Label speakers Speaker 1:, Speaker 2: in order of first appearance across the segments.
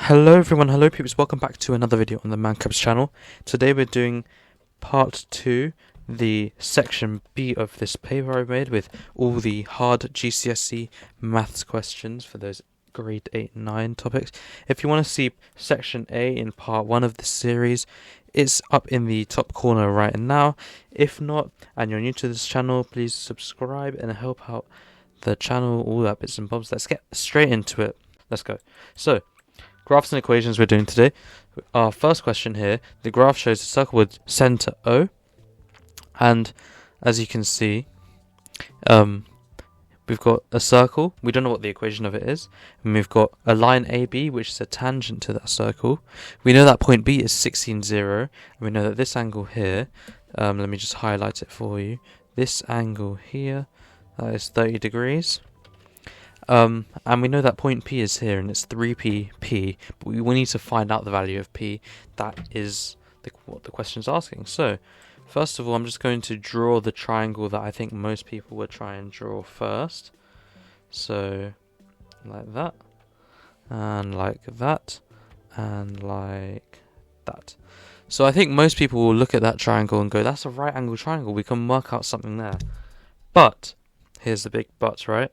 Speaker 1: Hello everyone, hello peeps, welcome back to another video on the mancubs channel. Today we're doing part 2, the section B of this paper I made with all the hard GCSE Maths questions for those grade 8 and 9 topics. If you want to see section A in part 1 of this series, it's up in the top corner right now. If not, and you're new to this channel, please subscribe and help out the channel, all that bits and bobs. Let's get straight into it. Let's go. So, graphs and equations we're doing today. Our first question here, the graph shows a circle with center O, and as you can see, we've got a circle. We don't know what the equation of it is, and we've got a line AB which is a tangent to that circle. We know that point B is 16, 0, and we know that this angle here, let me just highlight it for you, this angle here, that is 30 degrees. And we know that point P is here, and it's 3p, but we need to find out the value of P. That is what the question's asking. So, first of all, I'm just going to draw the triangle that I think most people would try and draw first. So, like that, and like that, and like that. So I think most people will look at that triangle and go, that's a right angle triangle, we can work out something there. But, here's the big but, right?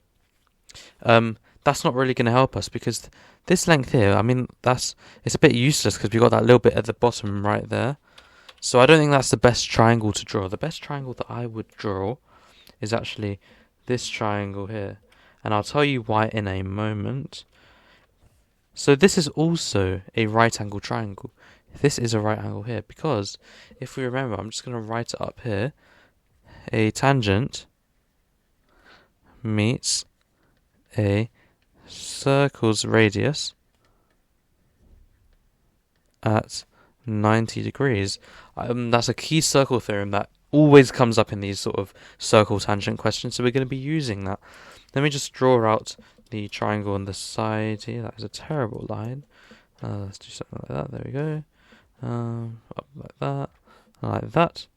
Speaker 1: That's not really going to help us, because this length here, I mean, it's a bit useless because we've got that little bit at the bottom right there. So I don't think that's the best triangle to draw. The best triangle that I would draw is actually this triangle here, and I'll tell you why in a moment. So this is also a right angle triangle. This is a right angle here, because if we remember, I'm just going to write it up here. A tangent meets a circle's radius at 90 degrees. That's a key circle theorem that always comes up in these sort of circle tangent questions, so we're going to be using that. Let me just draw out the triangle on the side here. That is a terrible line. Let's do something like that. There we go. Up like that, like that.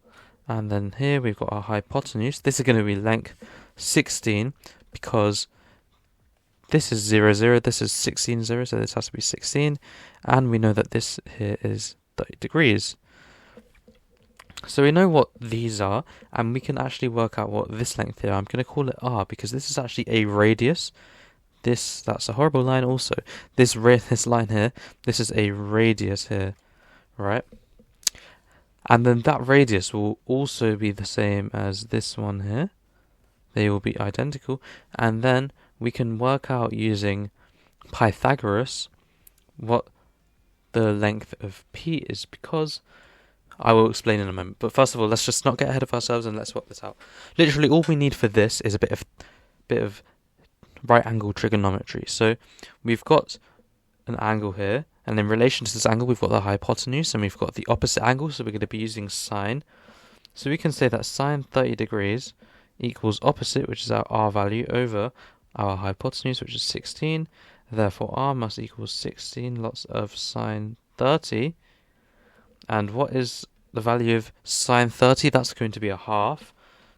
Speaker 1: And then here we've got our hypotenuse. This is going to be length 16, because this is 0, 0, this is 16, 0, so this has to be 16, and we know that this here is 30 degrees. So we know what these are, and we can actually work out what this length here, I'm going to call it R, because this is actually a radius. That's a horrible line also. This line here, this is a radius here, right? And then that radius will also be the same as this one here. They will be identical, and then we can work out using Pythagoras what the length of P is, because I will explain in a moment. But first of all, let's just not get ahead of ourselves and let's work this out. Literally, all we need for this is a bit of right angle trigonometry. So we've got an angle here, and in relation to this angle, we've got the hypotenuse, and we've got the opposite angle. So we're going to be using sine. So we can say that sine 30 degrees equals opposite, which is our R value, over our hypotenuse, which is 16. Therefore, R must equal 16 lots of sine 30. And what is the value of sine 30? That's going to be a half.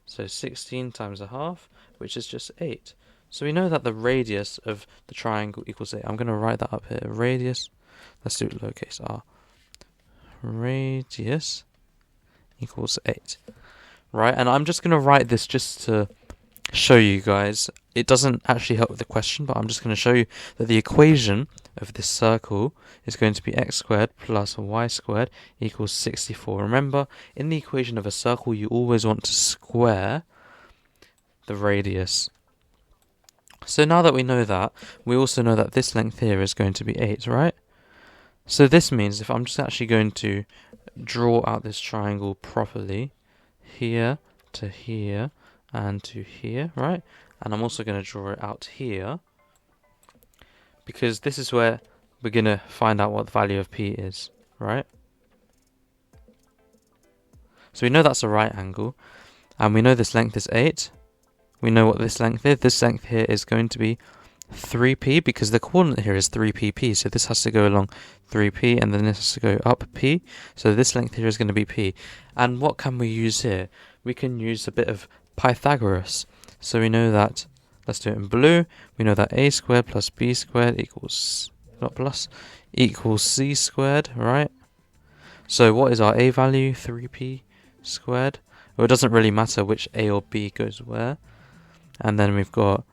Speaker 1: So 16 times a half, which is just 8. So we know that the radius of the triangle equals 8. I'm going to write that up here. Radius, let's do it lowercase r. Radius equals 8. Right, and I'm just going to write this just to show you guys. It doesn't actually help with the question, but I'm just going to show you that the equation of this circle is going to be x squared plus y squared equals 64. Remember, in the equation of a circle, you always want to square the radius. So now that we know that, we also know that this length here is going to be 8, right? So this means if I'm just actually going to draw out this triangle properly, here to here and to here, right? And I'm also going to draw it out here, because this is where we're going to find out what the value of P is, right? So we know that's a right angle, and we know this length is 8. We know what this length is. This length here is going to be 3p, because the coordinate here is 3pp, so this has to go along 3p, and then this has to go up p, so this length here is going to be p. And what can we use here? We can use a bit of Pythagoras. So we know that, let's do it in blue, we know that a squared plus b squared equals not plus, equals c squared, right? So what is our a value? 3p squared. Well, it doesn't really matter which a or b goes where. And then we've got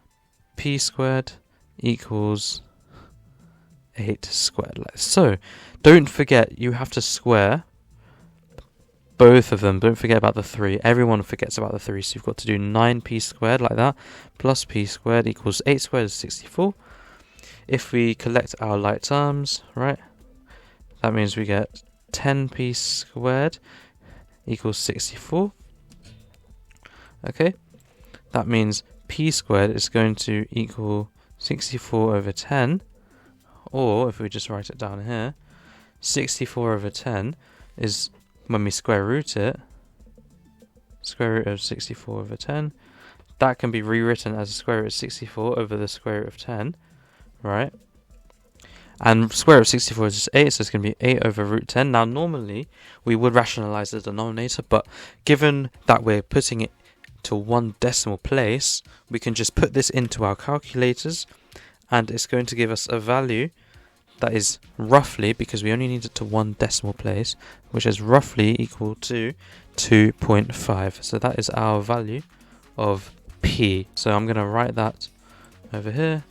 Speaker 1: p squared equals 8 squared. Like so. Don't forget, you have to square both of them. Don't forget about the 3. Everyone forgets about the 3, so you've got to do 9p squared like that, plus p squared equals 8 squared is 64. If we collect our like terms, right, that means we get 10p squared equals 64. Okay, that means p squared is going to equal 64 over 10, or if we just write it down here, 64 over 10 is, when we square root it, square root of 64 over 10, that can be rewritten as a square root of 64 over the square root of 10, right? And square root of 64 is just 8, so it's going to be 8 over root 10. Now, normally, we would rationalize the denominator, but given that we're putting it to one decimal place, we can just put this into our calculators, and it's going to give us a value that is roughly, because we only need it to one decimal place, which is roughly equal to 2.5. So that is our value of p. So I'm going to write that over here.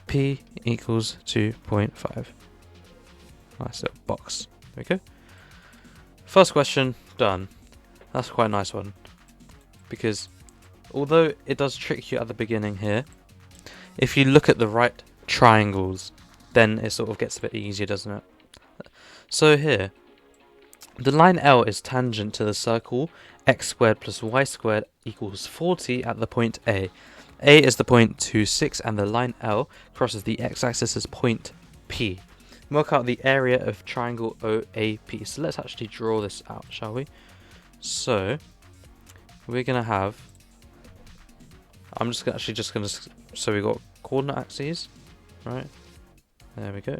Speaker 1: P equals 2.5. Nice little box. There we go. First question done. That's quite a nice one, because although it does trick you at the beginning here, if you look at the right triangles, then it sort of gets a bit easier, doesn't it? So here, the line L is tangent to the circle x squared plus y squared equals 40 at the point A. A is the point 26, and the line L crosses the x-axis as point P. Work out the area of triangle OAP. So let's actually draw this out, shall we? So we're gonna have. I'm just gonna. So we got coordinate axes, right? There we go.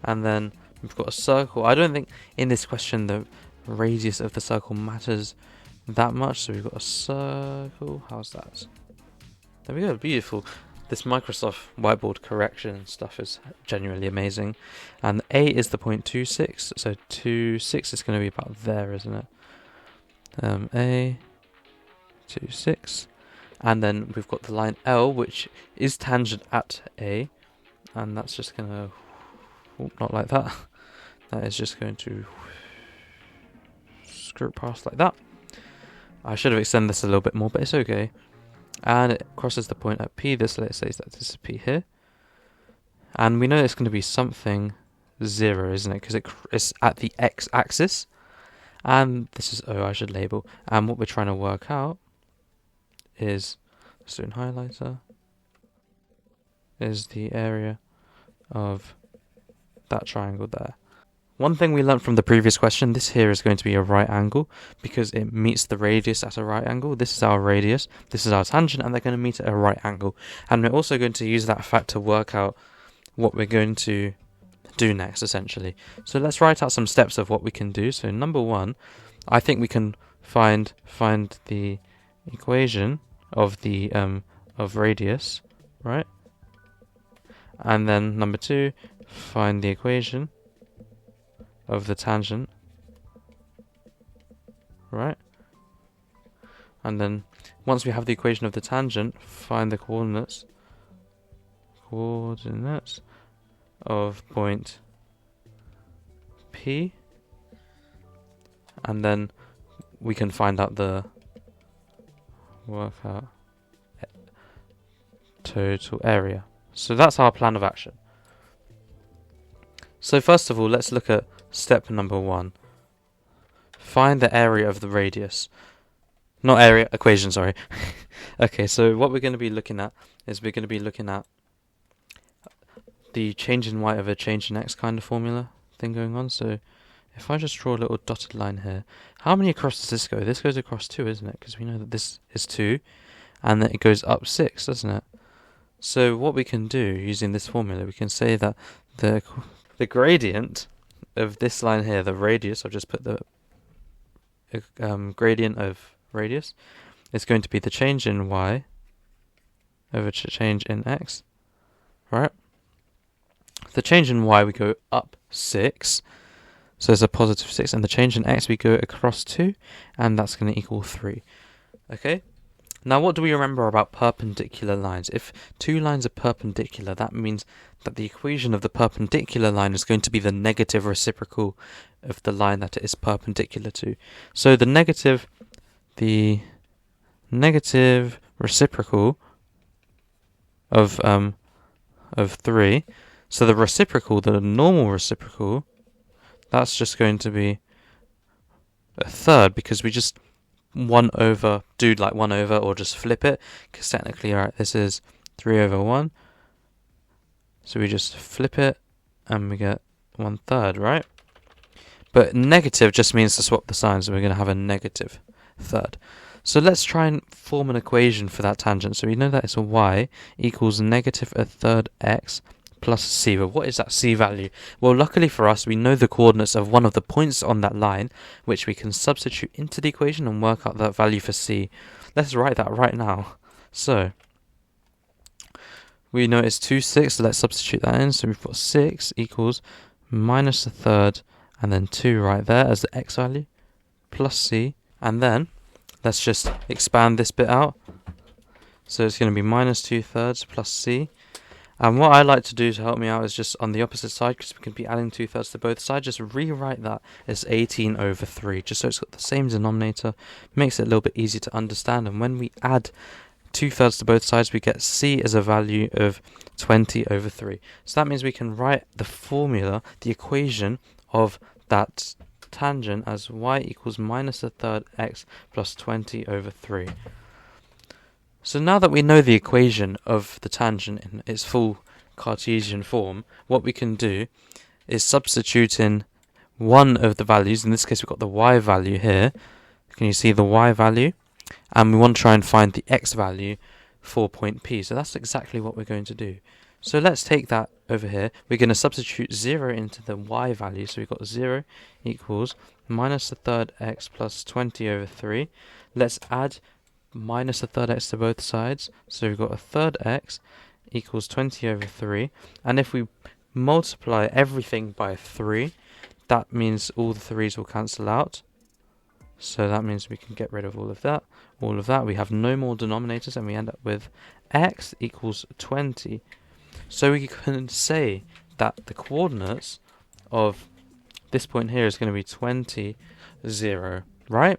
Speaker 1: And then we've got a circle. I don't think in this question the radius of the circle matters that much. So we've got a circle. How's that? There we go. Beautiful. This Microsoft whiteboard correction stuff is genuinely amazing. And A is the point 26. So 26 is going to be about there, isn't it? A 26. And then we've got the line L, which is tangent at A. And that's just going to... not like that. That is just going to skirt past like that. I should have extended this a little bit more, but it's okay. And it crosses the point at P. Let's say that this is P here. And we know it's going to be something 0, isn't it? Because it's at the x-axis. And this is O, I should label. And what we're trying to work out is, let's do an highlighter, is the area of that triangle there. One thing we learnt from the previous question, this here is going to be a right angle because it meets the radius at a right angle. This is our radius, this is our tangent, and they're going to meet at a right angle. And we're also going to use that fact to work out what we're going to do next, essentially. So let's write out some steps of what we can do. So number 1, I think we can find the equation of the of radius, right? And then number 2, find the equation of the tangent, right? And then once we have the equation of the tangent, find the coordinates of point P, and then we can find out the total area. So that's our plan of action. So first of all, let's look at step number 1. Find the area of the radius. Not area, equation, sorry. Okay, so what we're going to be looking at is we're going to be looking at the change in y over change in x kind of formula thing going on. So if I just draw a little dotted line here, how many across does this go? This goes across 2, isn't it? Because we know that this is 2, and then it goes up 6, doesn't it? So what we can do using this formula, we can say that the gradient of this line here, the radius, I've just put the gradient of radius, is going to be the change in y over change in x, right? The change in y, we go up 6. So there's a positive 6. And the change in x, we go across 2. And that's going to equal 3. Okay? Now, what do we remember about perpendicular lines? If two lines are perpendicular, that means that the equation of the perpendicular line is going to be the negative reciprocal of the line that it is perpendicular to. So the negative reciprocal of 3. So the reciprocal, the normal reciprocal, that's just going to be a third, because we just do like 1 over, or just flip it, because technically, alright, this is 3 over 1. So we just flip it, and we get 1/3, right? But negative just means to swap the signs, so we're going to have a negative third. So let's try and form an equation for that tangent. So we know that it's a y equals negative a third x plus c. But what is that c value? Well, luckily for us, we know the coordinates of one of the points on that line, which we can substitute into the equation and work out that value for c. Let's write that right now. So we know it's 2, 6, so let's substitute that in. So we've got 6 equals minus a third, and then 2 right there as the x value, plus c. And then let's just expand this bit out. So it's going to be minus 2/3 plus c. And what I like to do to help me out is just on the opposite side, because we can be adding 2/3 to both sides, just rewrite that as 18 over 3, just so it's got the same denominator. Makes it a little bit easier to understand. And when we add 2/3 to both sides, we get c as a value of 20 over 3. So that means we can write the formula, the equation of that tangent as y equals minus a third x plus 20 over 3. So now that we know the equation of the tangent in its full Cartesian form, what we can do is substitute in one of the values. In this case, we've got the y value here. Can you see the y value? And we want to try and find the x value for point P. So that's exactly what we're going to do. So let's take that over here. We're going to substitute 0 into the y value. So we've got 0 equals minus a third x plus 20 over 3. Let's add minus a third x to both sides. So we've got a third x equals 20 over 3. And if we multiply everything by 3, that means all the 3's will cancel out. So that means we can get rid of all of that. We have no more denominators, and we end up with x equals 20. So we can say that the coordinates of this point here is going to be 20, 0, right?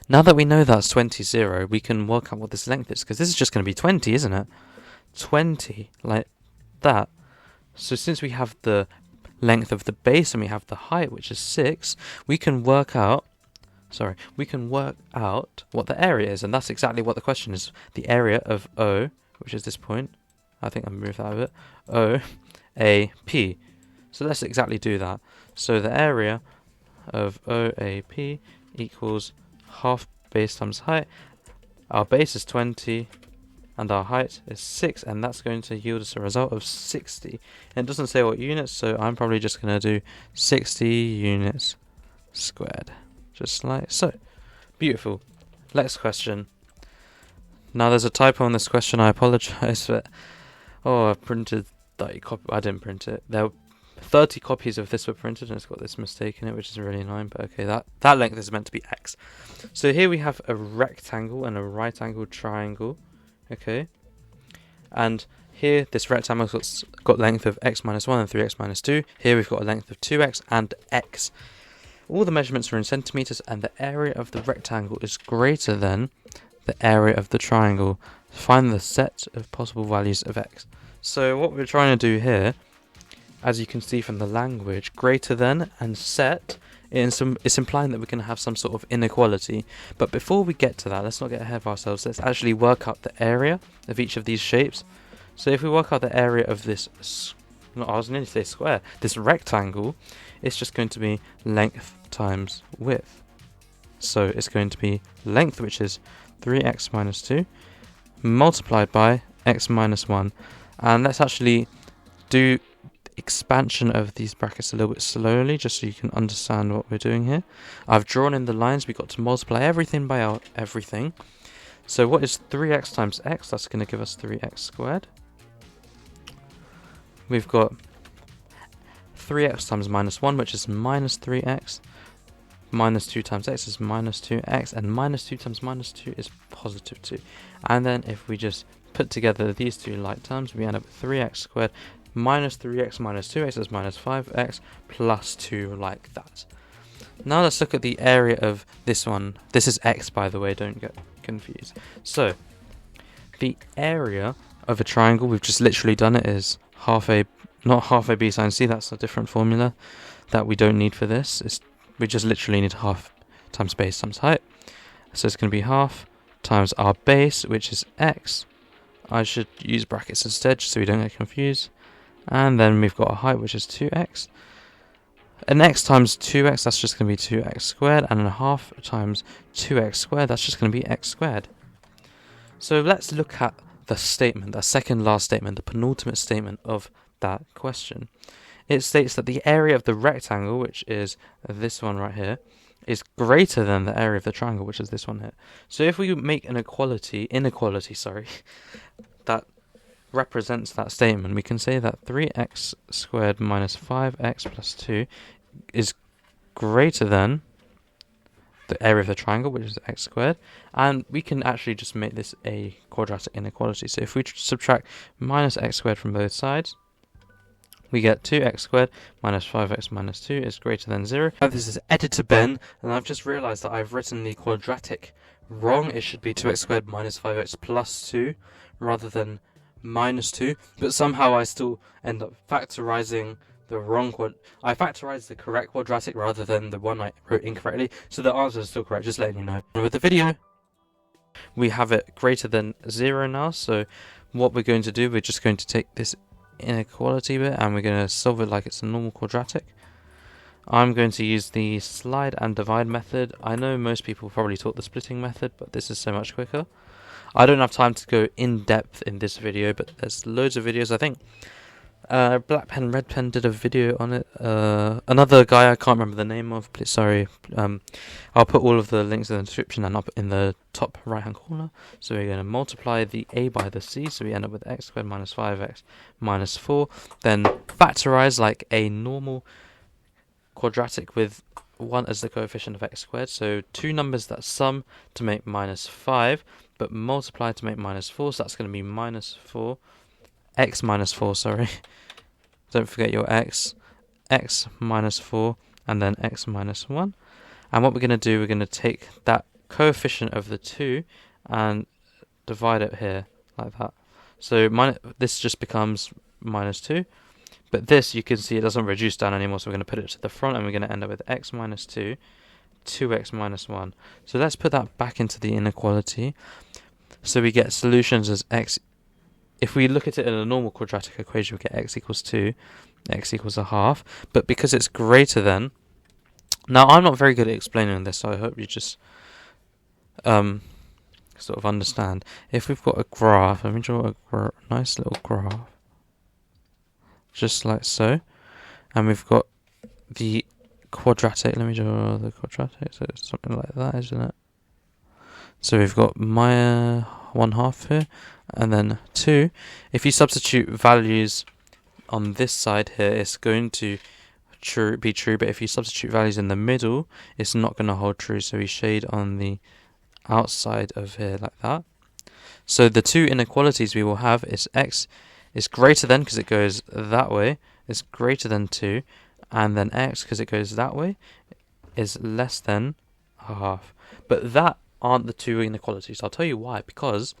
Speaker 1: Now that we know that's 20, 0, we can work out what this length is, because this is just going to be 20, isn't it? 20, like that. So since we have the length of the base and we have the height, which is 6, we can work out what the area is, and that's exactly what the question is. The area of O, which is this point, I think I'll move that a bit, O, A, P. So let's exactly do that. So the area of OAP equals half base times height. Our base is 20 and our height is 6, and that's going to yield us a result of 60. And it doesn't say what units, so I'm probably just going to do 60 units squared. Just like so. Beautiful. Next question. Now there's a typo on this question, I apologise for it. Oh, I printed 30 copies. I didn't print it. There were 30 copies of this were printed and it's got this mistake in it, which is really annoying, but okay, that length is meant to be x. So here we have a rectangle and a right angled triangle, okay? And here this rectangle's got length of x minus 1 and 3x minus 2. Here we've got a length of 2x and x. All the measurements are in centimetres, and the area of the rectangle is greater than the area of the triangle. Find the set of possible values of x. So what we're trying to do here, as you can see from the language, greater than and set, it's implying that we're going to have some sort of inequality. But before we get to that, let's not get ahead of ourselves. Let's actually work out the area of each of these shapes. So if we work out the area of this, I was nearly say square, this rectangle, it's just going to be length times width. So it's going to be length, which is 3x minus 2, multiplied by x minus 1. And let's actually do expansion of these brackets a little bit slowly, just so you can understand what we're doing here. I've drawn in the lines. We've got to multiply everything by everything. So what is 3x times x? That's going to give us 3x squared. we've got 3x times minus 1, which is minus 3x. Minus 2 times x is minus 2x, and minus 2 times minus 2 is positive 2. And then if we just put together these two like terms, we end up with 3x squared minus 3x minus 2x is minus 5x plus 2, like that. Now let's look at the area of this one. This is x, by the way, don't get confused. So the area of a triangle, we've just literally done it, is half a, not half a b sine c, that's a different formula that we don't need for this. We just literally need half times base times height. So it's going to be half times our base, which is x. I should use brackets instead, just so we don't get confused. And then we've got a height, which is 2x. An x times 2x, that's just going to be 2x squared. And a half times 2x squared, that's just going to be x squared. So let's look at the statement, the second last statement, the penultimate statement of that question. It states that the area of the rectangle, which is this one right here, is greater than the area of the triangle, which is this one here. So if we make an inequality, that represents that statement, we can say that 3x squared minus 5x plus 2 is greater than the area of the triangle, which is x squared, and we can actually just make this a quadratic inequality. So if we subtract minus x squared from both sides, we get 2x squared minus 5x minus 2 is greater than 0. Now this is Editor Ben, and I've just realised that I've written the quadratic wrong. It should be 2x squared minus 5x plus 2 rather than minus 2, but somehow I still end up factorising the wrong I factorised the correct quadratic rather than the one I wrote incorrectly, so the answer is still correct, just letting you know. With the video, we have it greater than 0 now, so what we're going to do, we're just going to take this inequality bit and we're going to solve it like it's a normal quadratic. I'm going to use the slide and divide method. I know most people probably taught the splitting method, but this is so much quicker. I don't have time to go in depth in this video, but there's loads of videos. I think Black Pen Red Pen did a video on it. Another guy I can't remember the name of, please, sorry. I'll put all of the links in the description and up in the top right hand corner. So we're going to multiply the a by the c, so we end up with x squared minus 5x minus 4. Then factorize like a normal quadratic with 1 as the coefficient of x squared. So two numbers that sum to make minus 5, but multiply to make minus 4. So that's going to be minus 4. X minus 4, sorry. Don't forget your x minus 4, and then x minus 1. And what we're going to do, we're going to take that coefficient of the 2 and divide it here, like that. So this just becomes minus 2. But this, you can see it doesn't reduce down anymore, so we're going to put it to the front, and we're going to end up with x minus 2, 2x minus 1. So let's put that back into the inequality. So we get solutions as x. If we look at it in a normal quadratic equation, we get x equals 2, x equals a half. But because it's greater than... Now, I'm not very good at explaining this, so I hope you just sort of understand. If we've got a graph, let me draw a nice little graph. Just like so. And we've got the quadratic. Let me draw the quadratic. So it's something like that, isn't it? So we've got my 1/2 here, and then 2. If you substitute values on this side here, it's going to be true, but if you substitute values in the middle, it's not going to hold true, so we shade on the outside of here like that. So the two inequalities we will have is x is greater than, because it goes that way, is greater than 2, and then x, because it goes that way, is less than a half. But that aren't the two inequalities. I'll tell you why. Because,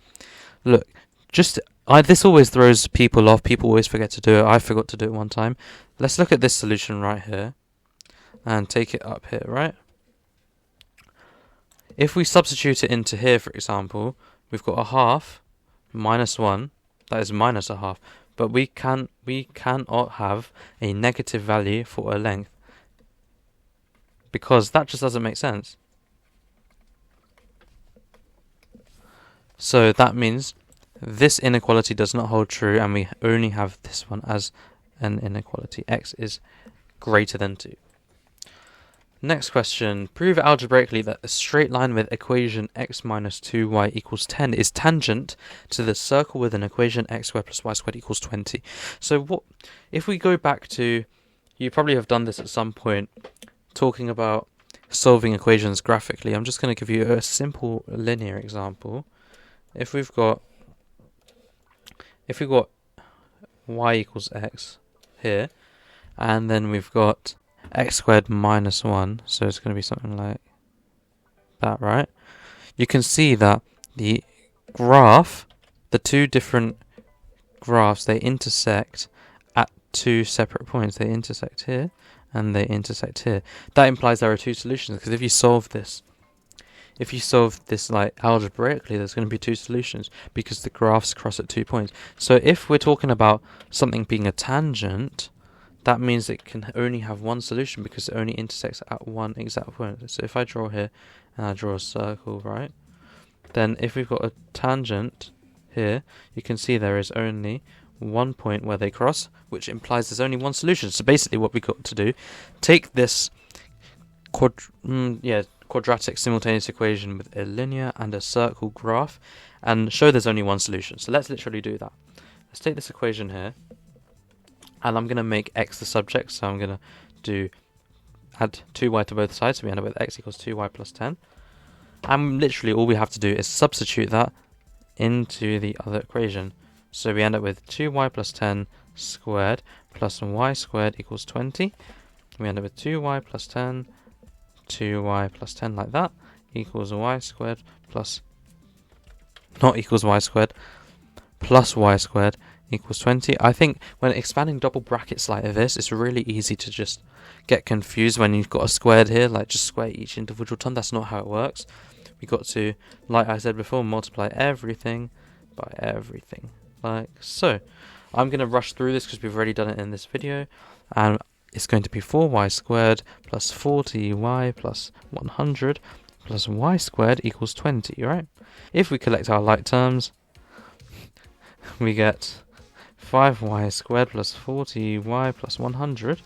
Speaker 1: look, this always throws people off. People always forget to do it. I forgot to do it one time. Let's look at this solution right here and take it up here, right? If we substitute it into here, for example, we've got a half minus 1. That is minus a half. But we cannot have a negative value for a length, because that just doesn't make sense. So that means this inequality does not hold true, and we only have this one as an inequality. X is greater than 2. Next question. Prove algebraically that a straight line with equation x minus 2y equals 10 is tangent to the circle with an equation x squared plus y squared equals 20. So what if we go back to, you probably have done this at some point, talking about solving equations graphically. I'm just going to give you a simple linear example. If we've got y equals x here, and then we've got x squared minus 1, so it's going to be something like that, right? You can see that the graph, the two different graphs, they intersect at two separate points. They intersect here and they intersect here. That implies there are two solutions, because if you solve this like algebraically, there's going to be two solutions because the graphs cross at 2 points. So if we're talking about something being a tangent, that means it can only have one solution because it only intersects at one exact point. So if I draw here and I draw a circle, right, then if we've got a tangent here, you can see there is only one point where they cross, which implies there's only one solution. So basically what we've got to do, take this quadratic simultaneous equation with a linear and a circle graph and show there's only one solution. So let's literally do that. Let's take this equation here, and I'm going to make x the subject, so I'm going to add 2y to both sides, so we end up with x equals 2y plus 10. And literally all we have to do is substitute that into the other equation. So we end up with 2y plus 10 squared plus y squared equals 20. We end up with 2y plus 10, 2y plus 10 like that, equals y squared plus, not equals y squared, plus y squared equals 20. I think when expanding double brackets like this, it's really easy to just get confused when you've got a squared here, like just square each individual term. That's not how it works. We got to, like I said before, multiply everything by everything, like so. I'm going to rush through this because we've already done it in this video, and it's going to be 4y squared plus 40y plus 100 plus y squared equals 20, right? If we collect our like terms, we get 5y squared plus 40y plus 100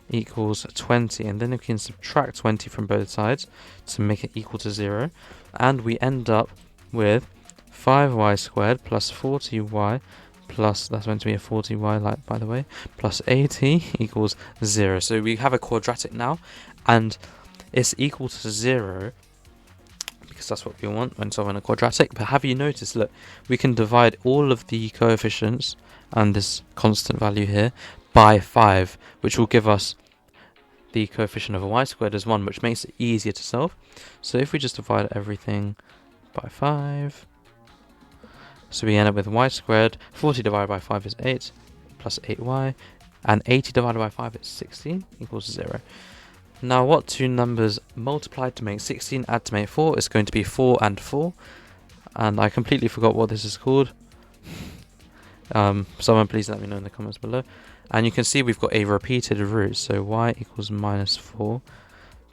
Speaker 1: equals 20, and then we can subtract 20 from both sides to make it equal to 0, and we end up with 5y squared plus 40y plus, that's meant to be a 40y, like, by the way, plus 80 equals 0. So we have a quadratic now, and it's equal to 0 because that's what we want when solving a quadratic. But have you noticed, look, we can divide all of the coefficients and this constant value here by 5, which will give us the coefficient of y squared as 1, which makes it easier to solve. So if we just divide everything by 5, so we end up with y squared, 40 divided by 5 is 8, plus 8y, and 80 divided by 5 is 16, equals 0. Now what two numbers multiplied to make 16 add to make 4 is going to be 4 and 4, and I completely forgot what this is called. Someone please let me know in the comments below. And you can see we've got a repeated root, so y equals minus 4,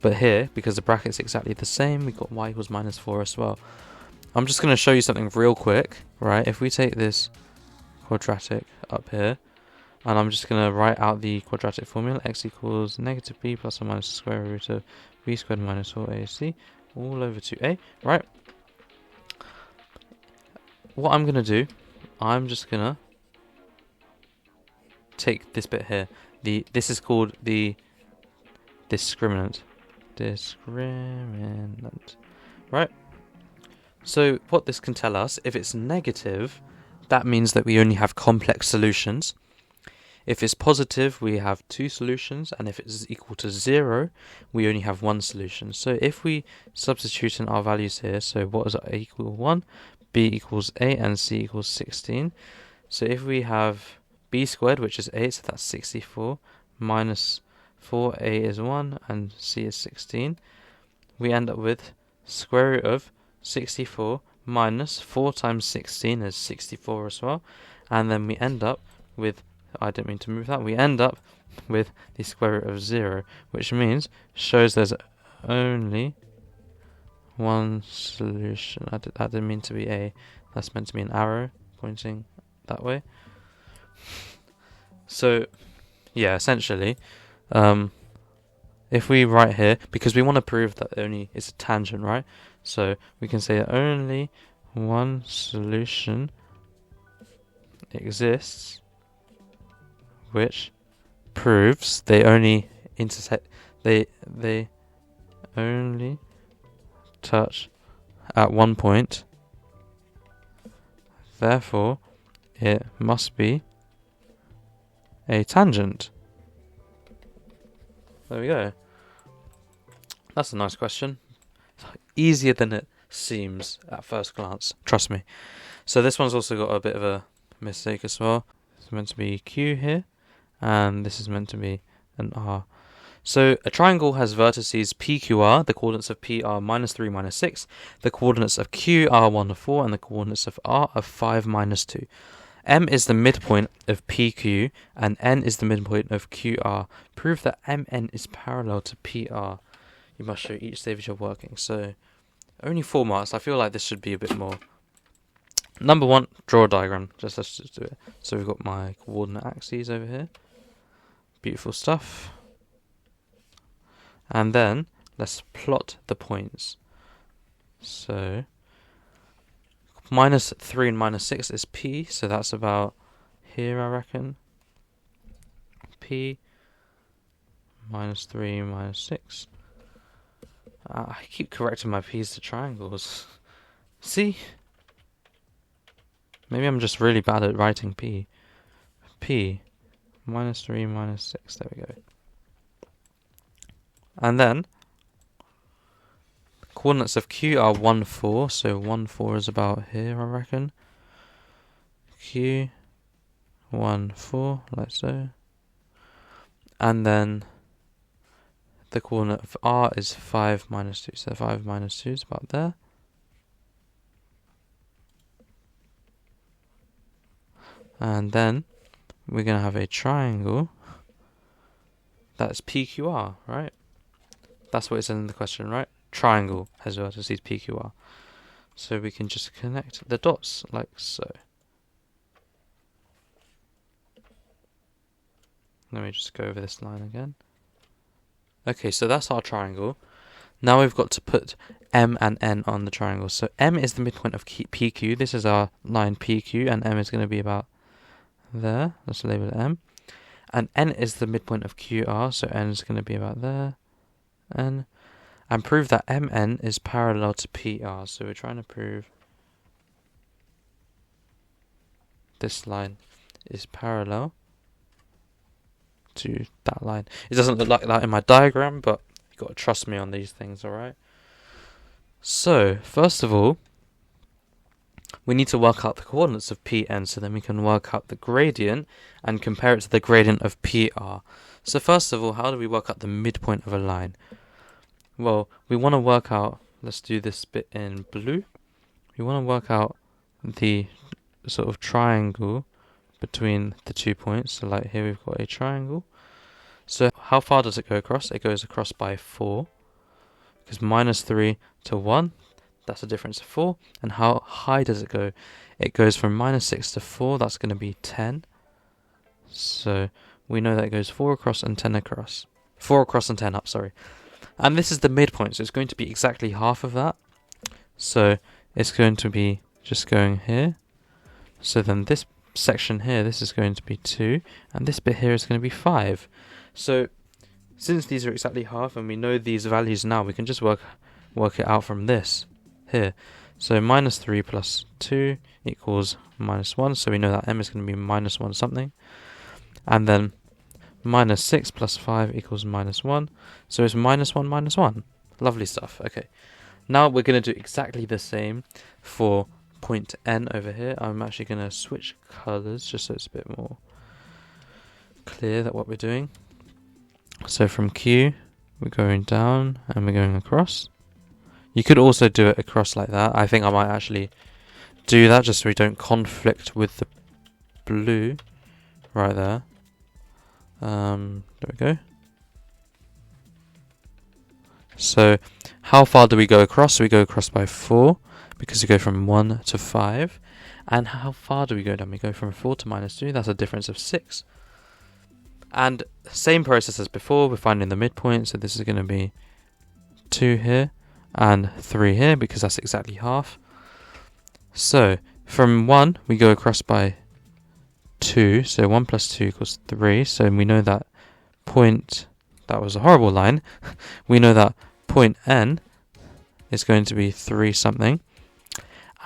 Speaker 1: but here, because the bracket's exactly the same, we've got y equals minus 4 as well. I'm just going to show you something real quick, right? If we take this quadratic up here, and I'm just going to write out the quadratic formula, x equals negative b plus or minus the square root of b squared minus 4ac all over 2a, right? What I'm going to do, I'm just going to take this bit here. This is called the discriminant. Right? So what this can tell us, if it's negative, that means that we only have complex solutions. If it's positive, we have two solutions, and if it's equal to 0, we only have one solution. So if we substitute in our values here, so what is a equal 1, b equals 8, and c equals 16. So if we have b squared, which is 8, so that's 64, minus 4, a is 1, and c is 16, we end up with square root of 64 minus 4 times 16 is 64 as well, and then we end up with, I didn't mean to move that, we end up with the square root of 0, which means, shows there's only one solution. That didn't mean to be a, that's meant to be an arrow pointing that way. So yeah, essentially if we write here, because we want to prove that only it's a tangent, right? So we can say that only one solution exists which proves they only intersect, they only touch at one point, therefore it must be a tangent. There we go. That's a nice question. Easier than it seems at first glance, trust me. So this one's also got a bit of a mistake as well. It's meant to be Q here, and this is meant to be an R. So a triangle has vertices PQR, the coordinates of P are -3, -6, the coordinates of Q are 1, 4, and the coordinates of R are 5, -2. M is the midpoint of PQ, and N is the midpoint of QR. Prove that MN is parallel to PR. You must show each stage you're working. So, only 4 marks. I feel like this should be a bit more. Number 1, draw a diagram. Let's just do it. So we've got my coordinate axes over here. Beautiful stuff. And then, let's plot the points. So, -3 and -6 is P, so that's about here, I reckon. P, -3, -6. I keep correcting my P's to triangles. See? Maybe I'm just really bad at writing P. P, -3, -6, there we go. And then, coordinates of Q are 1, 4, so 1, 4 is about here, I reckon. Q, 1, 4, like so. And then the coordinate of R is 5, -2, so 5, -2 is about there. And then we're going to have a triangle that's PQR, right? That's what it says in the question, right? Triangle has vertices PQR. So we can just connect the dots like so. Let me just go over this line again. Okay, so that's our triangle. Now we've got to put M and N on the triangle. So M is the midpoint of PQ. This is our line PQ, and M is going to be about there. Let's label it M. And N is the midpoint of QR, so N is going to be about there. N. And prove that MN is parallel to PR. So we're trying to prove this line is parallel to that line. It doesn't look like that in my diagram, but you've got to trust me on these things, alright? So, first of all, we need to work out the coordinates of Pn, so then we can work out the gradient and compare it to the gradient of PR. So first of all, how do we work out the midpoint of a line? Well, we want to work out, let's do this bit in blue. We want to work out the sort of triangle between the 2 points. So like here we've got a triangle. So how far does it go across? It goes across by 4. Because -3 to 1, that's a difference of 4. And how high does it go? It goes from -6 to 4, that's going to be 10. So we know that it goes 4 across and 10 across. 4 across and 10 up, sorry. And this is the midpoint, so it's going to be exactly half of that. So it's going to be just going here. So then this section here, this is going to be 2, and this bit here is going to be 5. So since these are exactly half, and we know these values now, we can just work it out from this here. So -3 plus 2 equals -1, so we know that M is going to be -1 something. And then -6 plus 5 equals -1. So it's -1, -1. Lovely stuff. Okay. Now we're going to do exactly the same for point N over here. I'm actually going to switch colours just so it's a bit more clear that what we're doing. So from Q, we're going down and we're going across. You could also do it across like that. I think I might actually do that just so we don't conflict with the blue right there. There we go. So how far do we go across? So we go across by 4 because we go from 1 to 5. And how far do we go down? We go from 4 to -2. That's a difference of 6. And same process as before, we're finding the midpoint, so this is going to be 2 here and 3 here because that's exactly half. So from 1 we go across by 2, so 1 plus 2 equals 3, so we know that point, that was a horrible line, we know that point N is going to be 3 something,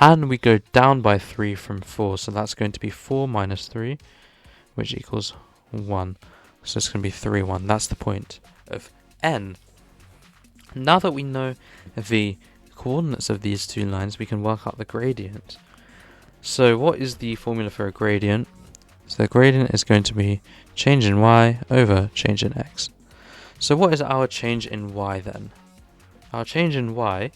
Speaker 1: and we go down by 3 from 4, so that's going to be 4 minus 3, which equals 1, so it's going to be 3, 1, that's the point of N. Now that we know the coordinates of these two lines, we can work out the gradient. So what is the formula for a gradient? So the gradient is going to be change in y over change in x. So what is our change in y then? Our change in y,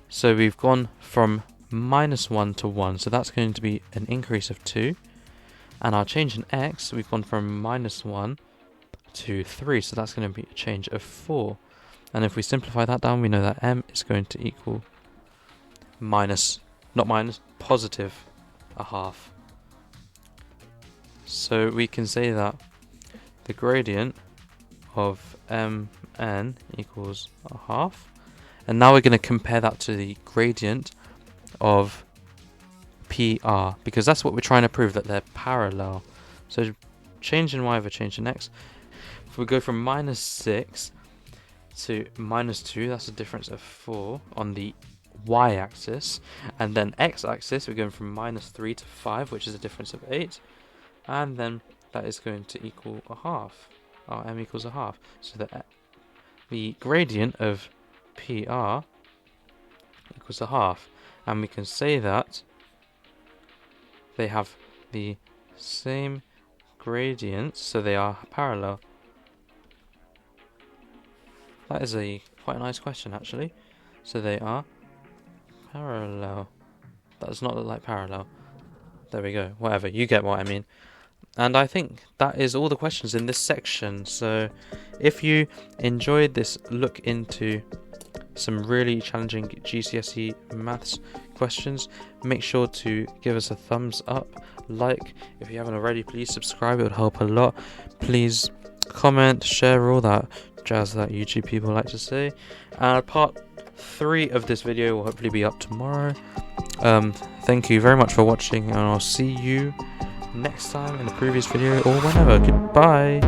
Speaker 1: so we've gone from -1 to 1, so that's going to be an increase of 2. And our change in x, we've gone from -1 to 3, so that's going to be a change of 4. And if we simplify that down, we know that m is going to equal positive a half. So we can say that the gradient of mn equals a half. And now we're going to compare that to the gradient of PR, because that's what we're trying to prove, that they're parallel. So change in y over change in x. If we go from -6 to -2, that's a difference of 4 on the y-axis, and then x-axis we're going from -3 to 5, which is a difference of 8, and then that is going to equal a half. Our m equals a half, so that the gradient of PR equals a half, and we can say that they have the same gradients, so they are parallel. That is quite a nice question, actually. So they are parallel. That does not look like parallel. There we go. Whatever. You get what I mean. And I think that is all the questions in this section. So if you enjoyed this look into some really challenging GCSE Maths questions, make sure to give us a thumbs up. Like, if you haven't already, please subscribe. It would help a lot. Please comment, share, all that jazz that YouTube people like to say. Part 3 of this video will hopefully be up tomorrow. Thank you very much for watching, and I'll see you next time in the previous video or whenever. Goodbye.